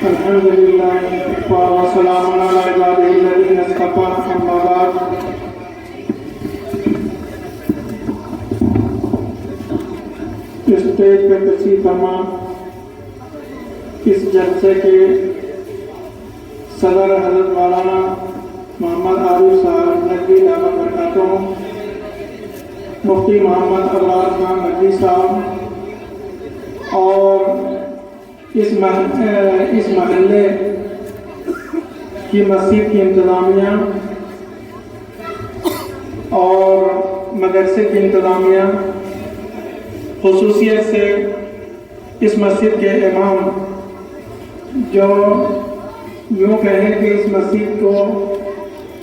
الحمد لله وسلام على عباده الذين اصطفى أما بعد اسٹیج پہ تشریف فرما اس جلسے کے صدر حضرت مولانا محمد عارف صاحب نقوی دعوت برکاتہ، مفتی محمد ابرار خان نقوی صاحب اور اس محلے کی مسجد کی انتظامیہ اور مدرسے کی انتظامیہ، خصوصیت سے اس مسجد کے امام، جو یوں کہیں کہ اس مسجد کو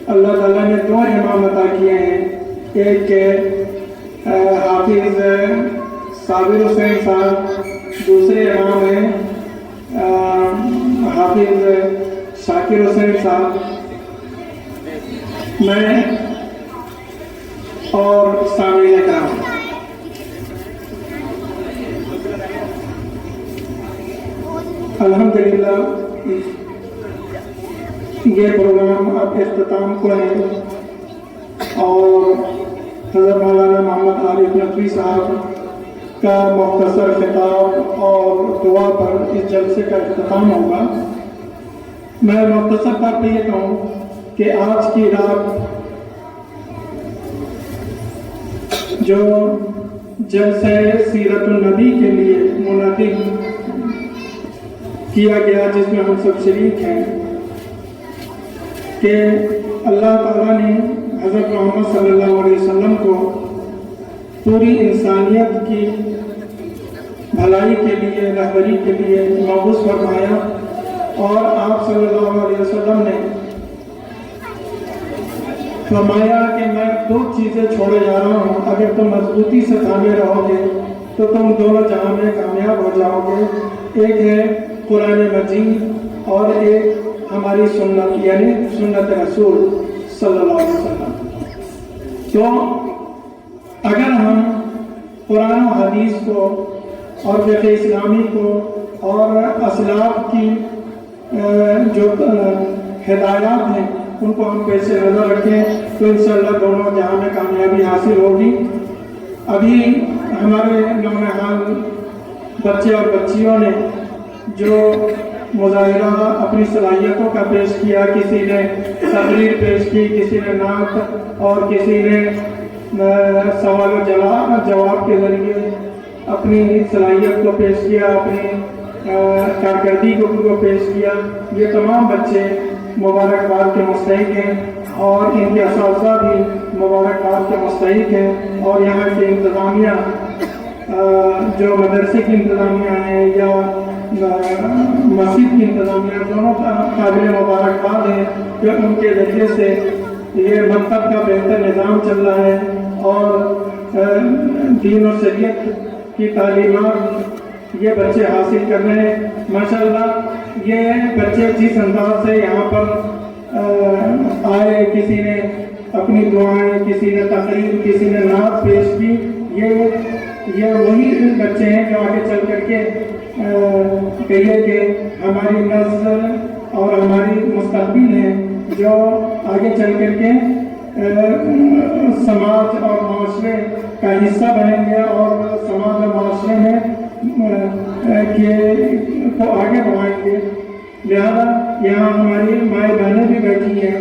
اللہ تعالیٰ نے دو امام عطا کیے ہیں، ایک کہ حافظ صابر حسین صاحب، دوسرے امام ہیں حافظ شاکر حسین صاحب۔ میں اور سامعین کرام، الحمدللہ یہ پروگرام اب اختتام کو ہے اور حضرت مولانا محمد عارف نقوی صاحب کا مختصر خطاب اور دعا پر اس جلسے کا اختتام ہوگا۔ میں مختصر طور پہ یہ کہوں کہ آج کی رات جو جلسہ سیرت النبی کے لیے منعقد کیا گیا، جس میں ہم سب شریک ہیں، کہ اللہ تعالیٰ نے حضرت محمد صلی اللہ علیہ وسلم کو پوری انسانیت کی بھلائی کے لیے، رہبری کے لیے مبعوث فرمایا، اور آپ صلی اللہ علیہ وسلم نے فرمایا کہ میں دو چیزیں چھوڑے جا رہا ہوں، اگر تم مضبوطی سے تھامے رہو گے تو تم دونوں جہاں میں کامیاب ہو جاؤ گے۔ ایک ہے قرآن مجید اور ایک ہماری سنت، یعنی سنت رسول صلی اللہ علیہ وسلم۔ تو اگر ہم قرآن و حدیث کو اور فقہ اسلامی کو اور اسلاف کی جو ہدایات ہیں ان کو ہم پیش نظر رکھیں تو انشاءاللہ دونوں جہاں میں کامیابی حاصل ہوگی۔ ابھی ہمارے نونہال بچے اور بچیوں نے جو مظاہرہ اپنی صلاحیتوں کا پیش کیا، کسی نے تقریر پیش کی، کسی نے نعت اور کسی نے سوال و جواب کے ذریعے اپنی صلاحیت کو پیش کیا، اپنی کارکردگی کو پیش کیا، یہ تمام بچے مبارکباد کے مستحق ہیں اور ان کے اساتذہ بھی مبارکباد کے مستحق ہیں، اور یہاں کی انتظامیہ جو مدرسے کی انتظامیہ ہیں یا مسجد کی انتظامیہ، دونوں قابل مبارکباد ہیں کہ ان کے ذریعے سے یہ مکتب کا بہتر نظام چل رہا ہے اور دین و شریعت کی تعلیمات یہ بچے حاصل کر رہے ہیں۔ ماشاءاللہ یہ بچے جس انداز سے یہاں پر آئے، کسی نے اپنی دعائیں، کسی نے تقریر، کسی نے نعت پیش کی، یہ وہی بچے ہیں جو آگے چل کر کے کہیے کہ ہماری نسل اور ہماری مستقبل ہے، جو آگے چل کر کے سماج اور معاشرے کا حصہ بنیں گے اور سماج اور معاشرے میں کو آگے بڑھائیں گے۔ لہذا یہاں ہماری مائیں بہنیں بھی بیٹھی ہیں،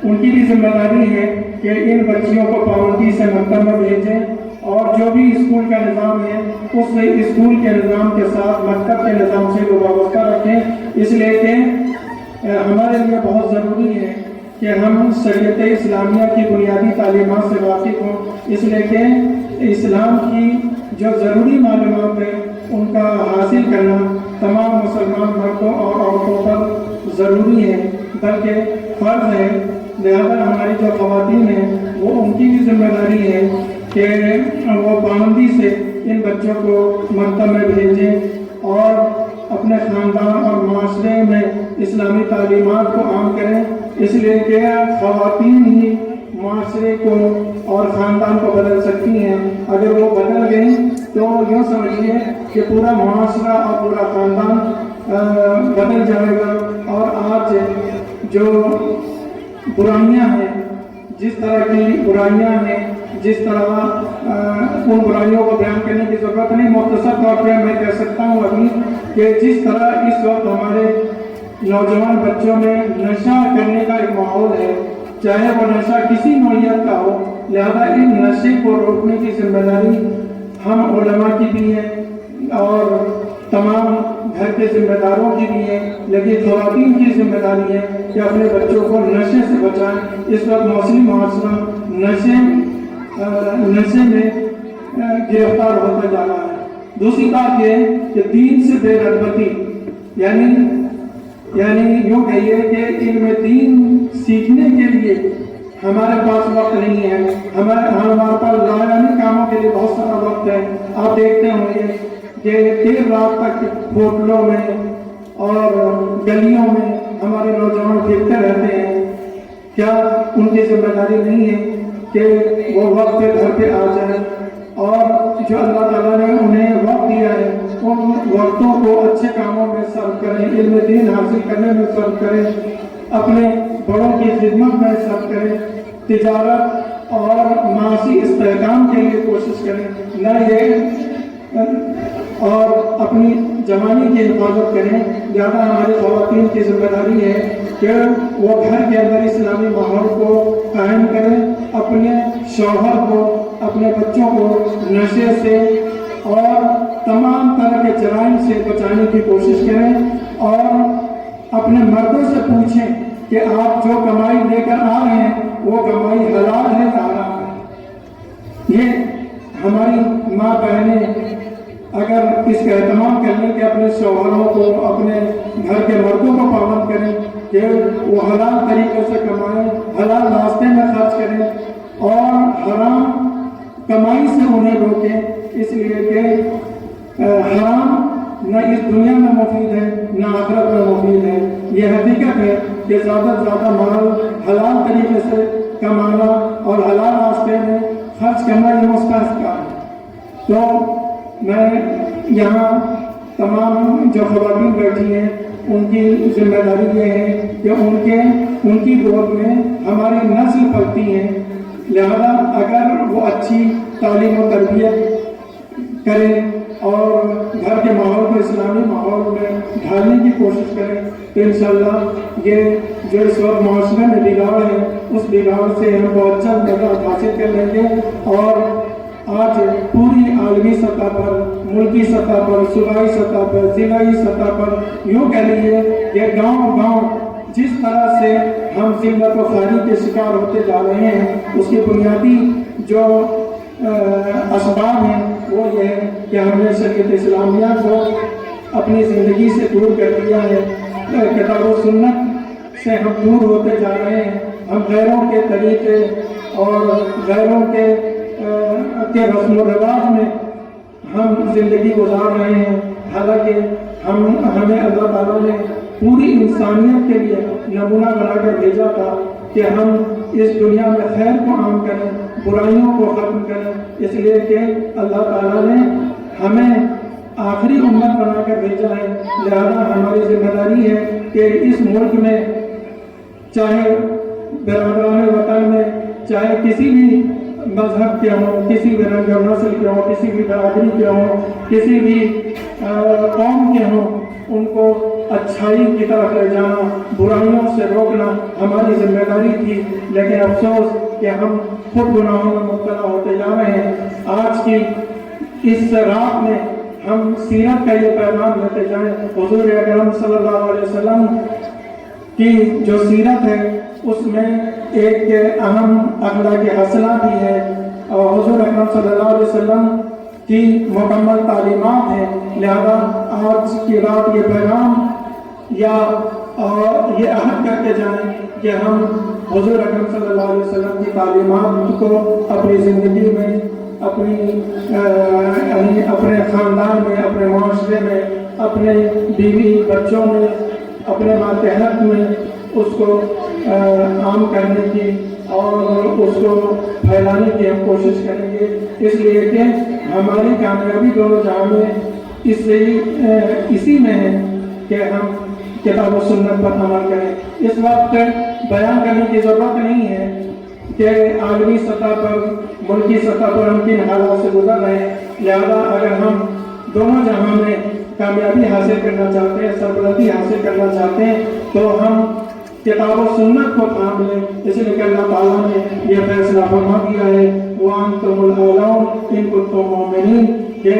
ان کی بھی ذمہ داری ہے کہ ان بچیوں کو پابندی سے مکتب میں بھیجیں، اور جو بھی اسکول کا نظام ہے اس اسکول کے نظام کے ساتھ مکتب کے نظام سے وہ وابستہ رکھیں، اس لیے کہ ہمارے لیے بہت ضروری ہے کہ ہم شریعت اسلامیہ کی بنیادی تعلیمات سے واقف ہوں، اس لیے کہ اسلام کی جو ضروری معلومات ہیں ان کا حاصل کرنا تمام مسلمان مردوں اور عورتوں پر ضروری ہے، بلکہ فرض ہے۔ لہذا ہماری جو خواتین ہیں وہ ان کی بھی ذمہ داری ہے کہ وہ پابندی سے ان بچوں کو مکتب میں بھیجیں اور اپنے خاندان اور معاشرے میں اسلامی تعلیمات کو عام کریں، اس لیے کہ خواتین ہی معاشرے کو اور خاندان کو بدل سکتی ہیں۔ اگر وہ بدل گئیں تو یوں سمجھیے کہ پورا معاشرہ اور پورا خاندان بدل جائے گا. اور آج جو برائیاں ہیں، جس طرح کی برائیاں ہیں، جس طرح ان برائیوں کو بیان کرنے کی ضرورت نہیں، مختصر طور پہ میں کہہ سکتا ہوں ابھی کہ جس طرح اس وقت ہمارے نوجوان بچوں میں نشہ کرنے کا ایک ماحول ہے، چاہے وہ نشہ کسی نوعیت کا ہو، لہذا ان نشے کو روکنے کی ذمہ داری ہم علماء کی بھی ہے اور تمام گھر کے ذمہ داروں کی بھی ہے، لیکن خواتین کی ذمہ داری ہے کہ اپنے بچوں کو نشے سے بچائیں. اس وقت مسلم معاشرہ نشے میں گرفتار ہوتا جا رہا ہے. دوسری بات یہ کہ دین سے بے رغبتی، یعنی یوں کہیے کہ علم دین سیکھنے کے لیے ہمارے پاس وقت نہیں ہے. ہمارے پاس لازمی کاموں کے لیے بہت سارا وقت ہے. آپ دیکھتے ہوں گے کہ دیر رات تک ہوٹلوں میں اور گلیوں میں ہمارے نوجوان پھرتے رہتے ہیں. کیا ان کی ذمہ داری نہیں ہے کہ وہ وقت پہ گھر پہ آ جائیں اور جو اللہ تعالیٰ نے انہیں وقت دیا ہے ان وقتوں کو اچھے کاموں میں صرف کریں، علم دین حاصل کرنے میں صرف کریں، اپنے بڑوں کی خدمت میں صرف کریں، تجارت اور معاشی استحکام کے لیے کوشش کریں، نہ یہ اور اپنی جوانی کی حفاظت کریں. زیادہ ہماری خواتین کی ذمہ داری ہے کہ وہ گھر کے اندر اسلامی ماحول کو قائم کریں، اپنے شوہر کو، اپنے بچوں کو نشے سے اور تمام طرح کے جرائم سے بچانے کی کوشش کریں اور اپنے مردوں سے پوچھیں کہ آپ جو کمائی لے کر آ رہے ہیں وہ کمائی حلال ہے یا حرام ہے. یہ ہماری ماں بہنیں اگر اس کا اہتمام کر لیں کہ اپنے شوہروں کو، اپنے گھر کے مردوں کو پابند کریں کہ وہ حلال طریقے سے کمائیں، حلال راستے میں خرچ کریں اور حرام کمائی سے انہیں روکیں، اس لیے کہ حرام نہ اس دنیا میں مفید ہے نہ آخرت میں مفید ہے. یہ حقیقت ہے کہ زیادہ سے زیادہ مال حلال طریقے سے کمانا اور حلال راستے میں خرچ کرنا یہ مستحب کام ہے. تو میں یہاں تمام جو خواتین بیٹھی ہیں ان کی ذمہ داری یہ ہے کہ ان کی گود میں ہماری نسل پلتی ہے، لہذا اگر وہ اچھی تعلیم و تربیت کریں اور گھر کے ماحول کو اسلامی ماحول میں ڈھالنے کی کوشش کریں تو انشاءاللہ یہ جو اس وقت معاشرے میں بگاڑ ہے اس بگاڑ سے ہم بہت جلد نجات حاصل کر لیں گے. اور آج پوری عالمی سطح پر، ملکی سطح پر، صوبائی سطح پر، ضلعی سطح پر یوں کہہ لیجیے کہ گاؤں گاؤں جس طرح سے ہم ذلت و خواری کے شکار ہوتے جا رہے ہیں اس کی بنیادی جو اسباب ہیں وہ یہ ہے کہ ہم نے شریعت اسلامیہ کو اپنی زندگی سے دور کر دیا ہے. کتاب و سنت سے ہم دور ہوتے جا رہے ہیں. ہم غیروں کے طریقے اور غیروں کے رسم و رواج میں ہم زندگی گزار رہے ہیں، حالانکہ ہمیں اللہ تعالیٰ نے پوری انسانیت کے لیے نمونہ بنا کر بھیجا تھا کہ ہم اس دنیا میں خیر کو عام کریں، برائیوں کو ختم کریں. اس لیے کہ اللہ تعالیٰ نے ہمیں آخری امت بنا کر بھیجا ہے، لہذا ہماری ذمہ داری ہے کہ اس ملک میں چاہے برادران وطن میں چاہے کسی بھی مذہب کے ہوں، کسی بھی رنگ و نسل کے ہوں، کسی بھی برادری کے ہوں، کسی بھی قوم کے ہوں، ان کو اچھائی کی طرف لے جانا، برائیوں سے روکنا ہماری ذمہ داری تھی. لیکن افسوس کہ ہم خود گناہوں میں مبتلا ہوتے جا رہے ہیں. آج کی اس رات میں ہم سیرت کا یہ پیغام لیتے جائیں. حضور اکرم صلی اللہ علیہ وسلم کی جو سیرت ہے اس میں ایک اہم اخلاقی حسنہ بھی ہے اور حضور اکرم صلی اللہ علیہ وسلم کی مکمل تعلیمات ہیں. لہذا آج کی رات یہ پیغام یا یہ عہد کرتے جائیں کہ ہم حضور اکرم صلی اللہ علیہ وسلم کی تعلیمات کو اپنی زندگی میں، اپنے خاندان میں، اپنے معاشرے میں، اپنے بیوی بچوں میں، اپنے ماتحت میں اس کو عام کرنے کی اور اس کو پھیلانے کی ہم کوشش کریں گے. اس لیے کہ ہماری کامیابی دونوں جہاں میں اسی میں ہے کہ ہم کتاب و سنت پر عمل کریں۔ اس وقت بیان کرنے کی ضرورت نہیں ہے کہ عالمی سطح پر، ملکی سطح پر ہم کن حالات سے گزر رہے ہیں، لہذا اگر ہم دونوں جہاں میں کامیابی حاصل کرنا چاہتے ہیں، سربلندی حاصل کرنا چاہتے ہیں، تو ہم کتاب و سنت کو تھام لیں۔ اس لیے کہ اللہ تعالیٰ نے یہ فیصلہ فرما دیا ہے وَأَنْتُمُ الْأَعْلَوْنَ إِن كُنتُم مُؤْمِنِينَ، کہ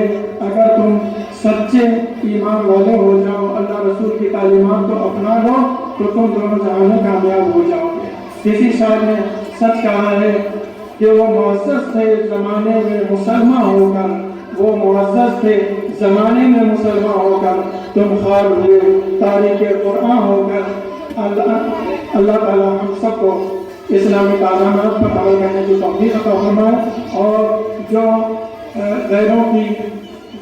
اگر تم سچے ایمان والے ہو جاؤ، اللہ رسول کی تعلیمات کو اپنا لو، تو تم دونوں جہاں میں کامیاب ہو جاؤ گے۔ کسی شاعر نے سچ کہا ہے کہ وہ معزز تھے زمانے میں مسلمان ہو کر، وہ معزز تھے زمانے میں مسلمان ہو کر، تم خوار ہوئے تاریخ قرآن ہو کر۔ اللہ تعالیٰ ہم سب کو اسلامی تعلیمات پر عمل کرنے کی توفیق عطا فرمائے، اور جو غیروں کی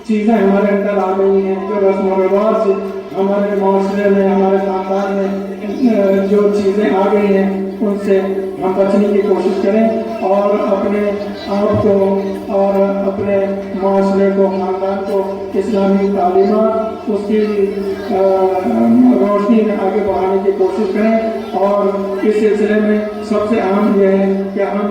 چیزیں ہمارے اندر آ گئی ہیں، جو رسم و رواج ہمارے معاشرے میں، ہمارے خاندان میں جو چیزیں آ گئی ہیں، ان سے ہم بچنے کی کوشش کریں، اور اپنے آپ کو اور اپنے معاشرے کو، خاندان کو اسلامی تعلیمات اس کی روشنی میں آگے بڑھانے کی کوشش کریں۔ اور اس سلسلے میں سب سے اہم یہ ہے کہ ہم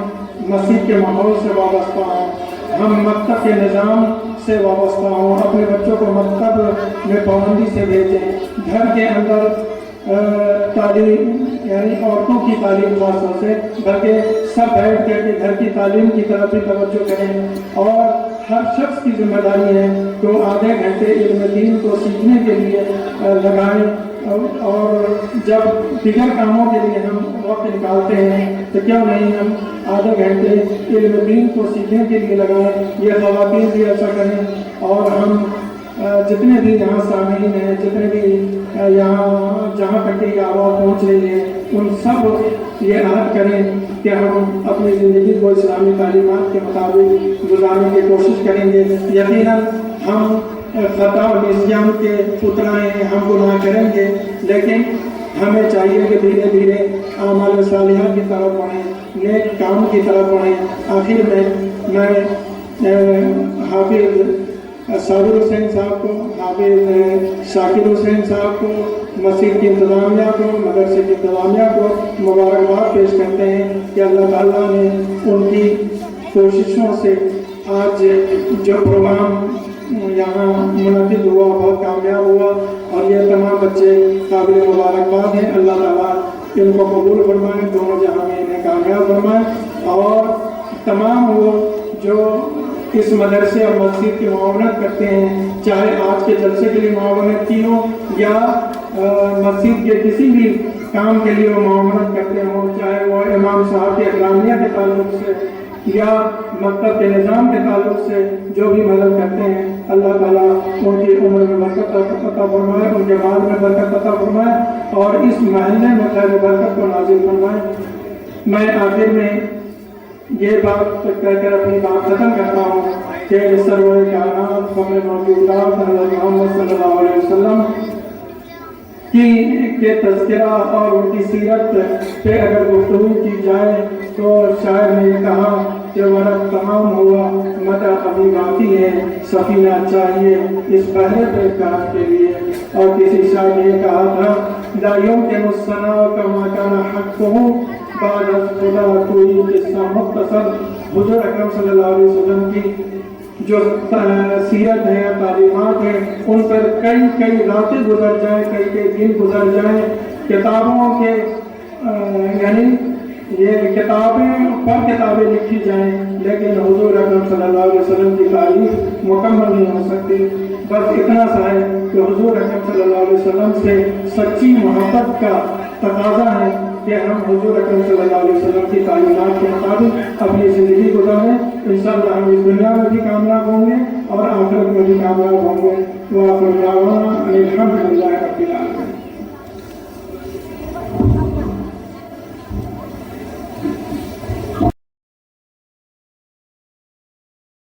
مسجد کے ماحول سے وابستہ ہوں، ہم مکتب کے نظام سے وابستہ ہوں، اپنے بچوں کو مکتب میں پابندی سے بھیجیں، گھر کے اندر تعلیم یعنی عورتوں کی تعلیم خاص طور سے، بلکہ سب بیٹھ کر کے گھر کی تعلیم کی طرف بھی توجہ کریں، اور ہر شخص کی ذمہ داری ہے تو آدھے گھنٹے علم دین کو سیکھنے کے لیے لگائیں، اور جب دیگر کاموں کے لیے ہم وقت نکالتے ہیں تو کیوں نہیں ہم آدھے گھنٹے علم دین کو سیکھنے کے لیے لگائیں۔ یہ خواتین بھی ایسا کریں، اور ہم جتنے بھی یہاں سامعین ہیں، جتنے بھی یہاں جہاں تک کی آواز پہنچ رہی ہے، ان سب یہ عہد کریں کہ ہم اپنی زندگی کو اسلامی تعلیمات کے مطابق گزارنے کی کوشش کریں گے۔ یقیناً ہم خطا اور نسیان کے پترا ہیں، ہم گناہ کریں گے، لیکن ہمیں چاہیے کہ دھیرے دھیرے اعمال صالحہ کی طرف بڑھیں، نیک کام کی طرف بڑھیں۔ آخر میں حافظ صابر حسین صاحب کو، حافظ شاکر حسین صاحب کو، مسجد کی انتظامیہ کو، مدرسے کی انتظامیہ کو مبارکباد پیش کرتے ہیں کہ اللہ تعالیٰ نے ان کی کوششوں سے آج جو پروگرام یہاں منعقد ہوا بہت کامیاب ہوا، اور یہ تمام بچے قابل مبارکباد ہیں۔ اللہ تعالیٰ ان کو قبول فرمائے، دونوں جہاں میں انہیں کامیاب فرمائے، اور تمام وہ جو اس مدرسے اور مسجد کی معاونت کرتے ہیں، چاہے آج کے جلسے کے لیے معاونت کی ہو یا مسجد کے کسی بھی کام کے لیے وہ معاونت کرتے ہوں، چاہے وہ امام صاحب کے اکرامیہ کے تعلق سے یا مکتب کے نظام کے تعلق سے جو بھی مدد کرتے ہیں، اللہ تعالیٰ ان کی عمر میں برکت عطا فرمائے، ان کے مال میں برکت عطا فرمائے، اور اس محلے میں خیر و برکت کو نازل فرمائے۔ میں آخر میں یہ بات کہہ کر اپنی بات ختم کرتا ہوں کہ سرور کائنات فخر موجودات حضرت محمد صلی اللہ علیہ وسلم کے تذکرہ اور ان کی سیرت پہ اگر گفتگو کی جائے تو شاعر نے کہا کہ ورق تمام ہوا مدح ابھی باقی ہے، سفینہ چاہیے اس پہلے پہ کام کے لیے۔ اور کسی شاعر نے کہا تھا لا يمكن الثناء كما كان حقه بعد خدا کوئی قصہ مختصر۔ حضور اکرم صلی اللہ علیہ وسلم کی جو سیرت ہے، تعلیمات ہیں، ان پر کئی راتیں گزر جائیں، کئی دن گزر جائیں، کتابوں کے یعنی یہ کتابیں لکھی جائیں، لیکن حضور اکرم صلی اللہ علیہ وسلم کی تعریف مکمل نہیں ہو سکتی۔ بس اتنا سا ہے کہ حضور اکرم صلی اللہ علیہ وسلم سے سچی محبت کا تقاضا ہے کہ ہم حضور اکرم صلی اللہ علیہ وسلم کی تعلیمات کے مطابق اپنی زندگی گزاریں۔ انشاءاللہ ہم اس دنیا میں بھی کامیاب ہوں گے اور آخرت میں بھی کامیاب ہوں گے۔ وآخر دعوانا ان الحمد